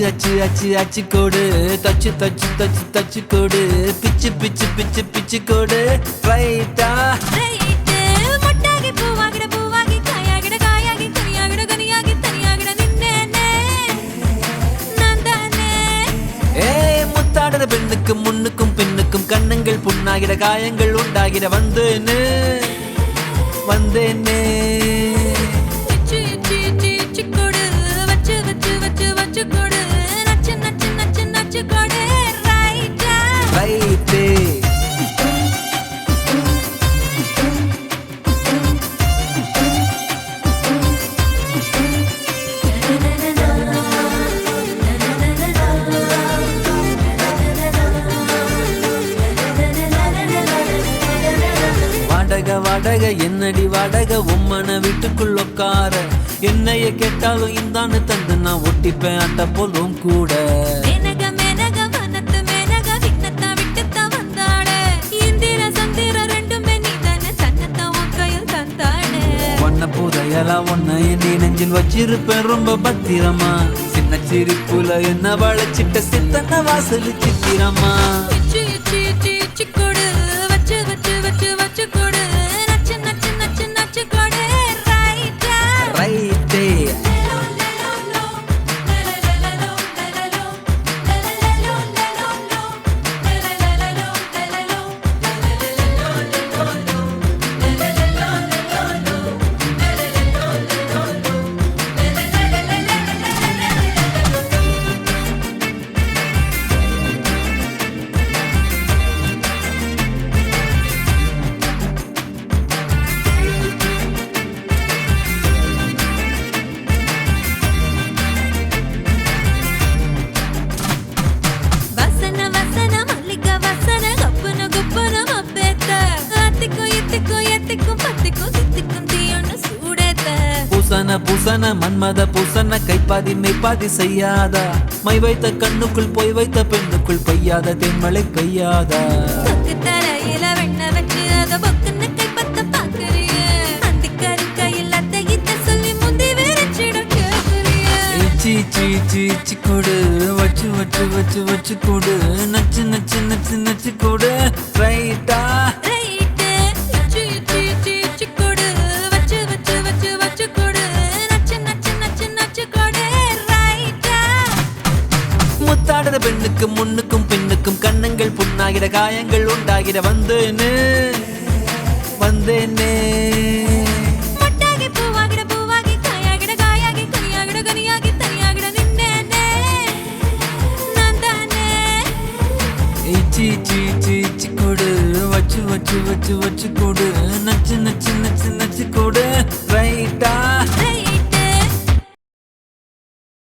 அச்சு அச்சு அச்சு கோடு தச்சு தச்சு தச்சு தச்சு கோடு பிச்சு பிச்சு பிச்சு பிச்சு கோடு ரைட்டா முத்தாடுற பெண்ணுக்கும் முன்னுக்கும் பின்னுக்கும் கண்ணங்கள் புண்ணாகிற காயங்கள் உண்டாகிற வந்தேன்னு வந்தேன்னு வாடகை என்னடி வாடகை உம்மன வீட்டுக்குள்ள உட்கார என்னைய கேட்டாலும் இந்தான்னு தந்து நான் ஒட்டிப்பேன் அட்ட போலும் கூட ஒன்ன புதையலா ஒன்ன என்னை நெஞ்சில் வச்சிருப்பேன் ரொம்ப பத்திரமா சின்ன சிரிப்புல என்ன வளைச்சிட்ட சித்தன வாசல் சித்திரமா பூசன மன்மத பூசன கைப்பாதி மெய்ப்பாதி செய்யாதா மை வைத்த கண்ணுக்குள் போய் வைத்த பெண்ணுக்குள் பெய்யாத தென்மழை பெய்யாதா கொடு வச்சு வச்சு வச்சு வச்சு கொடு நச்சு நச்சு நச்சு நச்சு கொடு ரைட்டா முத்தாடுற பெண்ணுக்கும் முன்னுக்கும் பின்னுக்கும் கண்ணங்கள் புண்ணாகிற காயங்கள் உண்டாகிற வந்தேன்னு வந்தேன்னு கொடு வச்சு வச்சு வச்சு வச்சு கொடு நச்சு நச்சு நச்சு நச்சு கொடு ரைட்டா